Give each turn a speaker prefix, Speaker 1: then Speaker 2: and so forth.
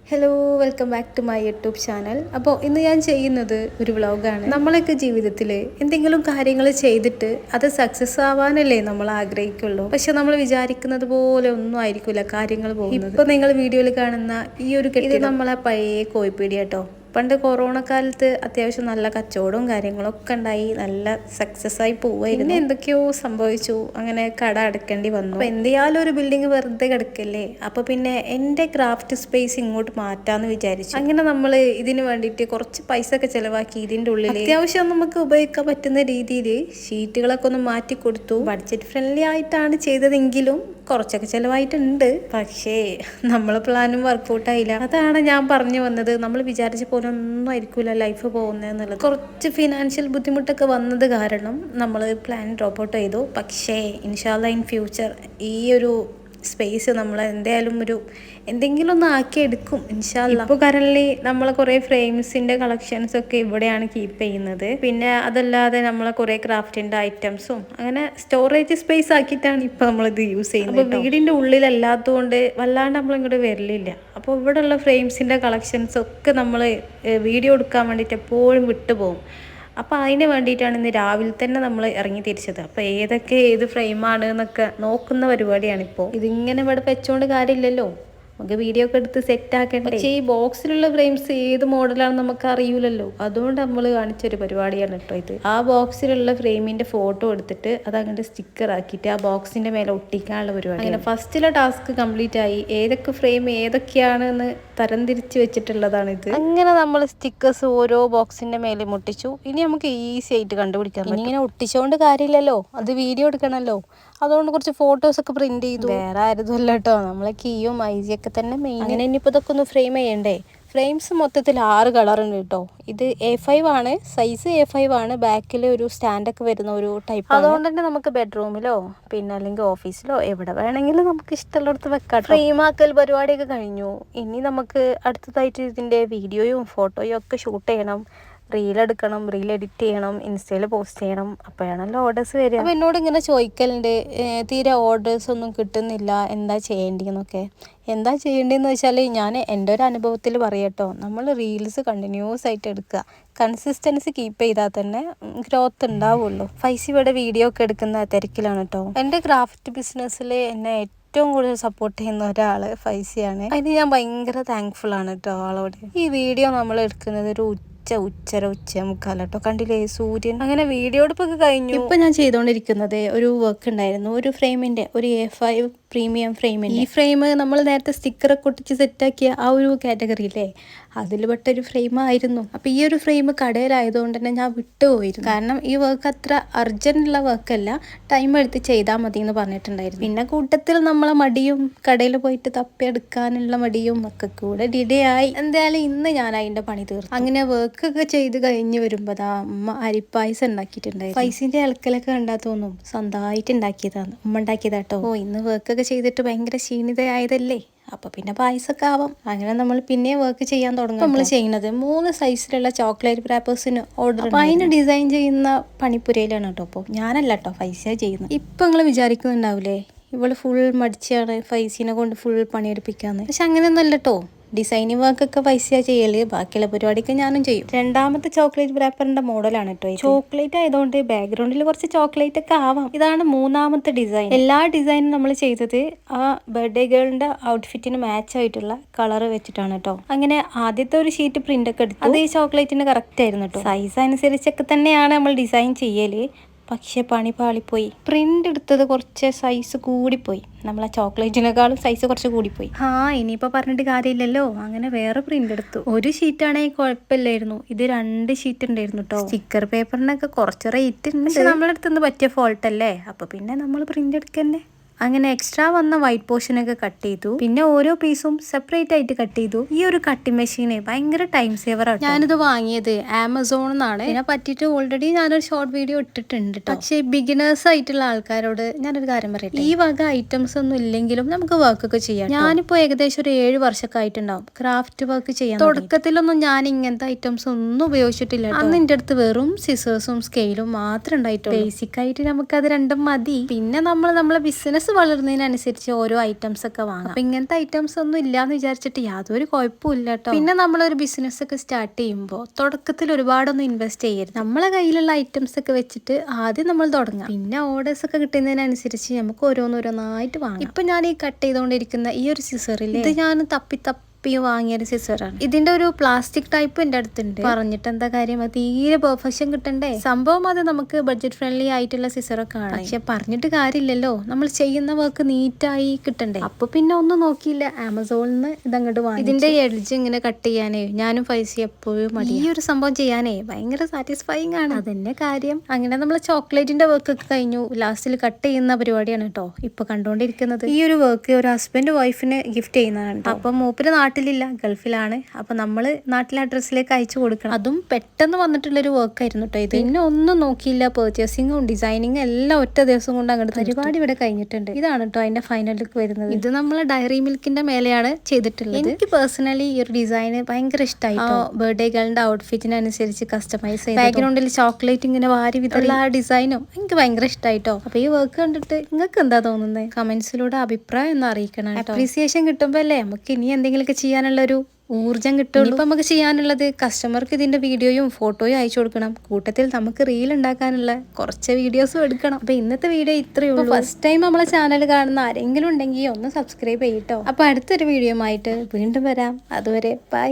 Speaker 1: Hello, welcome back to my YouTube channel. അപ്പോൾ ഇന്ന് ഞാൻ ചെയ്യുന്നത് ഒരു വ്ളോഗാണ്. നമ്മളൊക്കെ ജീവിതത്തിൽ എന്തെങ്കിലും കാര്യങ്ങൾ ചെയ്തിട്ട് അത് സക്സസ് ആവാനല്ലേ നമ്മൾ ആഗ്രഹിക്കുള്ളൂ. പക്ഷെ നമ്മൾ വിചാരിക്കുന്നത് പോലെ ഒന്നും ആയിരിക്കില്ല കാര്യങ്ങൾ പോകുന്നത്. ഇപ്പോൾ നിങ്ങൾ വീഡിയോയിൽ കാണുന്ന ഈ ഒരു ഇത് നമ്മളെ പഴയ കോഴിപ്പീടി കേട്ടോ. പണ്ട് കൊറോണ കാലത്ത് അത്യാവശ്യം നല്ല കച്ചവടവും കാര്യങ്ങളൊക്കെ ഉണ്ടായി, നല്ല സക്സസ് ആയി പോവായിരുന്നു. പിന്നെ എന്തൊക്കെയോ സംഭവിച്ചു, അങ്ങനെ കട അടക്കേണ്ടി വന്നു. അപ്പോൾ എന്തെയാലും ഒരു ബിൽഡിംഗ് വെറുതെ കിടക്കല്ലേ, അപ്പോൾ പിന്നെ എൻ്റെ ക്രാഫ്റ്റ് സ്പേസ് ഇങ്ങോട്ട് മാറ്റാന്ന് വിചാരിച്ചു. അങ്ങനെ നമ്മൾ ഇതിന് വേണ്ടിയിട്ട് കുറച്ച് പൈസ ഒക്കെ ചിലവാക്കി ഇതിൻ്റെ ഉള്ളിൽ അത്യാവശ്യം നമുക്ക് ഉപയോഗിക്കാൻ പറ്റുന്ന രീതിയിൽ ഷീറ്റുകളൊക്കെ ഒന്ന് മാറ്റി കൊടുത്തു. ബഡ്ജറ്റ് ഫ്രണ്ട്ലി ആയിട്ടാണ് ചെയ്തതെങ്കിലും കുറച്ചൊക്കെ ചിലവായിട്ടുണ്ട്. പക്ഷേ നമ്മളെ പ്ലാനും വർക്കൗട്ടായില്ല. അതാണ് ഞാൻ പറഞ്ഞു വന്നത്, നമ്മൾ വിചാരിച്ച പോലെ ഒന്നും ആയിരിക്കില്ല ലൈഫ് പോകുന്നതെന്നുള്ളത്. കുറച്ച് ഫിനാൻഷ്യൽ ബുദ്ധിമുട്ടൊക്കെ വന്നത് കാരണം നമ്മൾ പ്ലാൻ ഡ്രോപ്പ് ഔട്ട് ചെയ്തു. പക്ഷേ ഇൻഷാല്ലാ ഇൻ ഫ്യൂച്ചർ ഈ ഒരു സ്പേസ് നമ്മൾ എന്തായാലും എന്തെങ്കിലും ഒന്ന് ആക്കിയെടുക്കും ഇൻഷാല്ലാ. ഇപ്പോൾ കറൻലി നമ്മൾ കുറേ ഫ്രെയിംസിൻ്റെ കളക്ഷൻസ് ഒക്കെ ഇവിടെയാണ് കീപ്പ് ചെയ്യുന്നത്. പിന്നെ അതല്ലാതെ നമ്മളെ കുറേ ക്രാഫ്റ്റിൻ്റെ ഐറ്റംസും അങ്ങനെ സ്റ്റോറേജ് സ്പേസ് ആക്കിയിട്ടാണ് ഇപ്പോൾ നമ്മളിത് യൂസ് ചെയ്യുന്നത്. അപ്പോൾ വീടിൻ്റെ ഉള്ളിലല്ലാത്തതുകൊണ്ട് വല്ലാണ്ട് നമ്മളിങ്ങോട്ട് വരലില്ല. അപ്പോൾ ഇവിടെയുള്ള ഫ്രെയിംസിൻ്റെ കളക്ഷൻസ് ഒക്കെ നമ്മൾ വീഡിയോ എടുക്കാൻ വേണ്ടിയിട്ട് എപ്പോഴും വിട്ടുപോകും. അപ്പോൾ അതിന് വേണ്ടിയിട്ടാണ് ഇന്ന് രാവിലെ തന്നെ നമ്മൾ ഇറങ്ങി തിരിച്ചത്. അപ്പോൾ ഏത് ഫ്രെയിമാണ് എന്നൊക്കെ നോക്കുന്ന പരിപാടിയാണിപ്പോൾ. ഇതിങ്ങനെ ഇവിടെ വെച്ചുകൊണ്ട് കാര്യമില്ലല്ലോ, നമുക്ക് വീഡിയോ ഒക്കെ എടുത്ത് സെറ്റ് ആക്കേണ്ടേ. പക്ഷേ ഈ ബോക്സിലുള്ള ഫ്രെയിംസ് ഏത് മോഡലാണെന്ന് നമുക്ക് അറിയില്ലല്ലോ, അതുകൊണ്ട് നമ്മൾ കാണിച്ചൊരു പരിപാടിയാണ് കേട്ടോ ഇത്. ആ ബോക്സിലുള്ള ഫ്രെയിമിൻ്റെ ഫോട്ടോ എടുത്തിട്ട് അത് അങ്ങോട്ട് സ്റ്റിക്കർ ആക്കിയിട്ട് ആ ബോക്സിൻ്റെ മേലെ ഒട്ടിക്കാനുള്ള പരിപാടി. അങ്ങനെ ഫസ്റ്റിലെ ടാസ്ക് കംപ്ലീറ്റ് ആയി. ഏതൊക്കെ ഫ്രെയിം ഏതൊക്കെയാണെന്ന് തരംതിരിച്ച് വെച്ചിട്ടുള്ളതാണിത്. അങ്ങനെ നമ്മൾ സ്റ്റിക്കേഴ്സ് ഓരോ ബോക്സിൻ്റെ മേലെ മുട്ടിച്ചു. ഇനി നമുക്ക് ഈസി ആയിട്ട് കണ്ടുപിടിക്കാം. ഇനി ഇങ്ങനെ ഒട്ടിച്ചുകൊണ്ട് കാര്യമില്ലല്ലോ, അത് വീഡിയോ എടുക്കണമല്ലോ. അതുകൊണ്ട് കുറച്ച് ഫോട്ടോസൊക്കെ പ്രിന്റ് ചെയ്തു. വേറെ ആരുതല്ല കേട്ടോ, നമ്മളെ കീയും ഐജിയൊക്കെ തന്നെ മെയിൻ. അങ്ങനെ ഇനിയിപ്പോൾ ഇതൊക്കെ ഒന്ന് ഫ്രെയിം ചെയ്യണ്ടേ. ഫ്രെയിംസ് മൊത്തത്തിൽ 6 കളറുണ്ട് കേട്ടോ. ഇത് A5 ആണ്, സൈസ് A5 ആണ്. ബാക്കിൽ ഒരു സ്റ്റാൻഡൊക്കെ വരുന്ന ഒരു ടൈപ്പ്. അതുകൊണ്ട് തന്നെ നമുക്ക് ബെഡ്റൂമിലോ പിന്നെ അല്ലെങ്കിൽ ഓഫീസിലോ എവിടെ വേണമെങ്കിലും നമുക്ക് ഇഷ്ടമുള്ളിടത്ത് വെക്കാം. ഫ്രെയിം ആക്കൽ പരിപാടിയൊക്കെ കഴിഞ്ഞു. ഇനി നമുക്ക് അടുത്തതായിട്ട് ഇതിൻ്റെ വീഡിയോയും ഫോട്ടോയും ഒക്കെ ഷൂട്ട് ചെയ്യണം, റീൽ എടുക്കണം, റീൽ എഡിറ്റ് ചെയ്യണം, ഇൻസ്റ്റയിൽ പോസ്റ്റ് ചെയ്യണം. അപ്പോഴാണല്ലോ ഓർഡേഴ്സ് വരിക. അപ്പോൾ എന്നോട് ഇങ്ങനെ ചോദിക്കലുണ്ട്, തീരെ ഓർഡേഴ്സ് ഒന്നും കിട്ടുന്നില്ല, എന്താ ചെയ്യേണ്ടതെന്നൊക്കെ. എന്താ ചെയ്യേണ്ടതെന്ന് വെച്ചാൽ ഞാൻ എൻ്റെ ഒരു അനുഭവത്തിൽ പറയട്ടോ, നമ്മൾ റീൽസ് കണ്ടിന്യൂസ് ആയിട്ട് എടുക്കുക, കൺസിസ്റ്റൻസി കീപ്പ് ചെയ്താൽ തന്നെ ഗ്രോത്ത് ഉണ്ടാവുള്ളൂ. ഫൈസി ഇവിടെ വീഡിയോ ഒക്കെ എടുക്കുന്ന തിരക്കിലാണ് കേട്ടോ. എൻ്റെ ക്രാഫ്റ്റ് ബിസിനസ്സിൽ എന്നെ ഏറ്റവും കൂടുതൽ സപ്പോർട്ട് ചെയ്യുന്ന ഒരാൾ ഫൈസിയാണ്. അതിന് ഞാൻ ഭയങ്കര താങ്ക്ഫുൾ ആണ് കേട്ടോ ആളോട്. ഈ വീഡിയോ നമ്മൾ എടുക്കുന്നത് ഒരു ഉച്ചര മുക്കാലട്ടോ, കണ്ടില്ലേ സൂര്യൻ. അങ്ങനെ വീഡിയോ എടുപ്പൊക്കെ കഴിഞ്ഞു. ഇപ്പൊ ഞാൻ ചെയ്തുകൊണ്ടിരിക്കുന്നത് ഒരു വർക്ക് ഉണ്ടായിരുന്നു, ഒരു ഫ്രെയിമിന്റെ, ഒരു A5 പ്രീമിയം ഫ്രെയിമിന്റെ. ഈ ഫ്രെയിം നമ്മൾ നേരത്തെ സ്റ്റിക്കറൊക്കെ ഒട്ടിച്ച് സെറ്റാക്കിയ ആ ഒരു കാറ്റഗറിയില്ലേ, അതിൽ പെട്ടൊരു ഫ്രെയിം ആയിരുന്നു. അപ്പോൾ ഈ ഒരു ഫ്രെയിം കടയിലായതുകൊണ്ട് തന്നെ ഞാൻ വിട്ടുപോയിരുന്നു. കാരണം ഈ വർക്ക് അത്ര അർജന്റുള്ള വർക്കല്ല, ടൈം എടുത്ത് ചെയ്താൽ മതി എന്ന് പറഞ്ഞിട്ടുണ്ടായിരുന്നു. പിന്നെ കൂട്ടത്തിൽ നമ്മളെ മടിയും കടയിൽ പോയിട്ട് തപ്പിയെടുക്കാനുള്ള മടിയും ഒക്കെ കൂടെ ഡിലേ ആയി. എന്തായാലും ഇന്ന് ഞാൻ അതിൻ്റെ പണി തീർന്നു. അങ്ങനെ വർക്കൊക്കെ ചെയ്ത് കഴിഞ്ഞ് വരുമ്പോൾ അമ്മ അരിപ്പായസം ഉണ്ടാക്കിയിട്ടുണ്ടായിരുന്നു. പൈസിൻ്റെ ഇളക്കലൊക്കെ കണ്ടാൽ തോന്നും സ്വന്തമായിട്ട് ഉണ്ടാക്കിയതാണ്, ഉമ്മ ഉണ്ടാക്കിയതാട്ടോ. ഇന്ന് വർക്കൊക്കെ ചെയ്തിട്ട് ഭയങ്കര ക്ഷീണിതയായതല്ലേ, അപ്പോൾ പിന്നെ പായസമൊക്കെ ആവാം. അങ്ങനെ നമ്മൾ പിന്നെ വർക്ക് ചെയ്യാൻ തുടങ്ങും. നമ്മൾ ചെയ്യുന്നത് 3 സൈസിലുള്ള ചോക്ലേറ്റ് റാപ്പേഴ്സിന് ഓർഡർ. അപ്പോൾ അതിന് ഡിസൈൻ ചെയ്യുന്ന പണിപ്പുരയിലാണ് കേട്ടോ. അപ്പോൾ ഞാനല്ല കേട്ടോ, ഫൈസിയാണ് ചെയ്യുന്നത്. ഇപ്പം നിങ്ങൾ വിചാരിക്കുന്നുണ്ടാവില്ലേ ഇവള് ഫുൾ മടിച്ചാണ് ഫൈസിനെ കൊണ്ട് ഫുൾ പണിയെടുപ്പിക്കാന്ന്. പക്ഷെ അങ്ങനെയൊന്നുമല്ല കേട്ടോ. ഡിസൈനിങ് വർക്കൊക്കെ പൈസ ചെയ്യല്, ബാക്കിയുള്ള പരിപാടിയൊക്കെ ഞാനും ചെയ്യും. രണ്ടാമത്തെ ചോക്ലേറ്റ് റാപ്പറിന്റെ മോഡലാണ് കേട്ടോ. ചോക്ലേറ്റ് ആയതുകൊണ്ട് ബാക്ക്ഗ്രൗണ്ടിൽ കുറച്ച് ചോക്ലേറ്റ് ഒക്കെ ആവാം. ഇതാണ് 3ാമത്തെ ഡിസൈൻ. എല്ലാ ഡിസൈനും നമ്മൾ ചെയ്തത് ആ ബർത്ത്ഡേ ഗേളിന്റെ ഔട്ട്ഫിറ്റിന് മാച്ച് ആയിട്ടുള്ള കളർ വെച്ചിട്ടാണ് കേട്ടോ. അങ്ങനെ ആദ്യത്തെ ഒരു ഷീറ്റ് പ്രിന്റ് ഒക്കെ എടുത്തു. അത് ഈ ചോക്ലേറ്റിന് കറക്റ്റ് ആയിരുന്നു കേട്ടോ. സൈസ് അനുസരിച്ചൊക്കെ തന്നെയാണ് നമ്മൾ ഡിസൈൻ ചെയ്യല്. പക്ഷെ പണി പാളിപ്പോയി. പ്രിന്റ് എടുത്തത് കുറച്ച് സൈസ് കൂടിപ്പോയി, നമ്മളെ ചോക്ലേറ്റിനേക്കാളും സൈസ് കുറച്ച് കൂടിപ്പോയി. ഇനിയിപ്പോൾ പറഞ്ഞിട്ട് കാര്യമില്ലല്ലോ. അങ്ങനെ വേറെ പ്രിന്റ് എടുത്തു. ഒരു ഷീറ്റാണെങ്കിൽ കുഴപ്പമില്ലായിരുന്നു, ഇത് 2 ഷീറ്റ് ഉണ്ടായിരുന്നു കേട്ടോ. സ്റ്റിക്കർ പേപ്പറിനൊക്കെ കുറച്ച് റേറ്റ് ഉണ്ട്, പക്ഷെ നമ്മളടുത്തുനിന്ന് പറ്റിയ ഫോൾട്ട് അല്ലേ, അപ്പോൾ പിന്നെ നമ്മൾ പ്രിന്റ് എടുക്കന്നെ. അങ്ങനെ എക്സ്ട്രാ വന്ന വൈറ്റ് പോർഷനൊക്കെ കട്ട് ചെയ്തു. പിന്നെ ഓരോ പീസും സെപ്പറേറ്റ് ആയിട്ട് കട്ട് ചെയ്തു. ഈ ഒരു കട്ടിംഗ് മെഷീന് ഭയങ്കര ടൈം സേവർ ആണ്. ഞാനിത് വാങ്ങിയത് ആമസോണിൽ നിന്നാണ്. ഇതിനെ പറ്റിയിട്ട് ഓൾറെഡി ഞാനൊരു ഷോർട്ട് വീഡിയോ ഇട്ടിട്ടുണ്ട്. പക്ഷേ ബിഗിനേഴ്സ് ആയിട്ടുള്ള ആൾക്കാരോട് ഞാനൊരു കാര്യം പറയട്ടെ, ഈ വക ഐറ്റംസ് ഒന്നും ഇല്ലെങ്കിലും നമുക്ക് വർക്കൊക്കെ ചെയ്യാം. ഞാനിപ്പോൾ ഏകദേശം ഒരു 7 വർഷമൊക്കെ ആയിട്ടുണ്ടാവും ക്രാഫ്റ്റ് വർക്ക് ചെയ്യാൻ. തുടക്കത്തിലൊന്നും ഞാൻ ഇങ്ങനത്തെ ഐറ്റംസ് ഒന്നും ഉപയോഗിച്ചിട്ടില്ല. അന്ന് എൻ്റെ അടുത്ത് വെറും സിസേഴ്സും സ്കെയിലും മാത്രം ഉണ്ടായിട്ടുള്ളൂ. ബേസിക് ആയിട്ട് നമുക്കത് രണ്ടും മതി. പിന്നെ നമ്മളെ ബിസിനസ് ബിസിനസ് വളരുന്നതിനനുസരിച്ച് ഓരോ ഐറ്റംസ് ഒക്കെ വാങ്ങാം. അപ്പൊ ഇങ്ങനത്തെ ഐറ്റംസ് ഒന്നും ഇല്ലാന്ന് വിചാരിച്ചിട്ട് യാതൊരു കുഴപ്പമില്ല കേട്ടോ. പിന്നെ നമ്മളൊരു ബിസിനസ് ഒക്കെ സ്റ്റാർട്ട് ചെയ്യുമ്പോൾ തുടക്കത്തിൽ ഒരുപാടൊന്നും ഇൻവെസ്റ്റ് ചെയ്യരുത്. നമ്മളെ കയ്യിലുള്ള ഐറ്റംസ് ഒക്കെ വെച്ചിട്ട് ആദ്യം നമ്മൾ തുടങ്ങാം. പിന്നെ ഓർഡേഴ്സ് ഒക്കെ കിട്ടുന്നതിനനുസരിച്ച് നമുക്ക് ഓരോന്നോരോന്നായിട്ട് വാങ്ങാം. ഇപ്പൊ ഞാൻ ഈ കട്ട് ചെയ്തുകൊണ്ടിരിക്കുന്ന ഈ ഒരു സിസറിൽ ഇത് ഞാൻ തപ്പി വാങ്ങിയൊരു സിസറാണ്. ഇതിന്റെ ഒരു പ്ലാസ്റ്റിക് ടൈപ്പ് എന്റെ അടുത്തുണ്ട്. പറഞ്ഞിട്ട് എന്താ കാര്യം, തീരെ പെർഫെക്ഷൻ കിട്ടണ്ടേ. സംഭവം അത് നമുക്ക് ബഡ്ജറ്റ് ഫ്രണ്ട്ലി ആയിട്ടുള്ള സിസറൊക്കെ ആണ്. പക്ഷെ പറഞ്ഞിട്ട് കാര്യമില്ലല്ലോ, നമ്മൾ ചെയ്യുന്ന വർക്ക് നീറ്റായി കിട്ടണ്ടേ. അപ്പൊ പിന്നെ ഒന്നും നോക്കിയില്ല, ആമസോണിൽ നിന്ന് ഇതങ്ങോട്ട് വാങ്ങി. ഇതിന്റെ എഡ്ജ് ഇങ്ങനെ കട്ട് ചെയ്യാനേ ഞാനും പൈസ എപ്പോഴും മതി. ഈ ഒരു സംഭവം ചെയ്യാനേ ഭയങ്കര സാറ്റിസ്ഫൈങ് ആണ്. അതന്നെ കാര്യം. അങ്ങനെ നമ്മൾ ചോക്ലേറ്റിന്റെ വർക്ക് ഒക്കെ കഴിഞ്ഞു. ലാസ്റ്റിൽ കട്ട് ചെയ്യുന്ന പരിപാടിയാണ് കേട്ടോ ഇപ്പൊ കണ്ടുകൊണ്ടിരിക്കുന്നത്. ഈ ഒരു വർക്ക് ഒരു ഹസ്ബൻഡ് വൈഫിന് ഗിഫ്റ്റ് ചെയ്യുന്നതാണ്. അപ്പൊ മൂപ്പര് നാട്ടിലില്ല, ഗൾഫിലാണ്. അപ്പൊ നമ്മള് നാട്ടിലെ അഡ്രസ്സിലേക്ക് അയച്ചു കൊടുക്കണം. അതും പെട്ടെന്ന് വന്നിട്ടുള്ളൊരു വർക്ക് ആയിരുന്നു കേട്ടോ ഇത്. പിന്നെ ഒന്നും നോക്കിയില്ല, പെർച്ചേസിങ്ങും ഡിസൈനിങ്ങും എല്ലാം ഒറ്റ ദിവസം കൊണ്ട് അങ്ങോട്ട് പരിപാടി ഇവിടെ കഴിഞ്ഞിട്ടുണ്ട്. ഇതാണ് കേട്ടോ അതിന്റെ ഫൈനൽ ലുക്ക് വരുന്നത്. ഇത് നമ്മൾ ഡയറി മിൽക്കിന്റെ മേലെയാണ് ചെയ്തിട്ടുള്ളത്. എനിക്ക് പേഴ്സണലി ഈ ഒരു ഡിസൈൻ ഭയങ്കര ഇഷ്ടമായി. ബർത്ത്ഡേ ഗേളിന്റെ ഔട്ട്ഫിറ്റിനനുസരിച്ച് കസ്റ്റമൈസ് ചെയ്ത് ബാക്ക്ഗ്രൗണ്ടിൽ ചോക്ലേറ്റ് ഇങ്ങനെ വാരി വിതുള്ള ആ ഡിസൈനും എനിക്ക് ഭയങ്കര ഇഷ്ടമായിട്ടോ. അപ്പൊ ഈ വർക്ക് കണ്ടിട്ട് നിങ്ങൾക്ക് എന്താ തോന്നുന്നത്? കമന്റ്സിലൂടെ അഭിപ്രായം ഒന്ന് അറിയിക്കണം. അപ്രീസിയേഷൻ കിട്ടുമ്പോ അല്ലേ നമുക്ക് ഇനി എന്തെങ്കിലുമൊക്കെ ചെയ്യാനുള്ള ഒരു ഊർജം കിട്ടും. ഇപ്പൊ നമുക്ക് ചെയ്യാനുള്ളത് കസ്റ്റമർക്ക് ഇതിന്റെ വീഡിയോയും ഫോട്ടോയും അയച്ചു കൊടുക്കണം. കൂട്ടത്തിൽ നമുക്ക് റീൽ ഉണ്ടാക്കാനുള്ള കുറച്ച് വീഡിയോസും എടുക്കണം. അപ്പൊ ഇന്നത്തെ വീഡിയോ ഇത്രയേ ഉള്ളൂ. ഫസ്റ്റ് ടൈം നമ്മളെ ചാനൽ കാണുന്ന ആരെങ്കിലും ഉണ്ടെങ്കിൽ ഒന്ന് സബ്സ്ക്രൈബ് ചെയ്യട്ടോ. അപ്പൊ അടുത്തൊരു വീഡിയോ ആയിട്ട് വീണ്ടും വരാം. അതുവരെ ബൈ.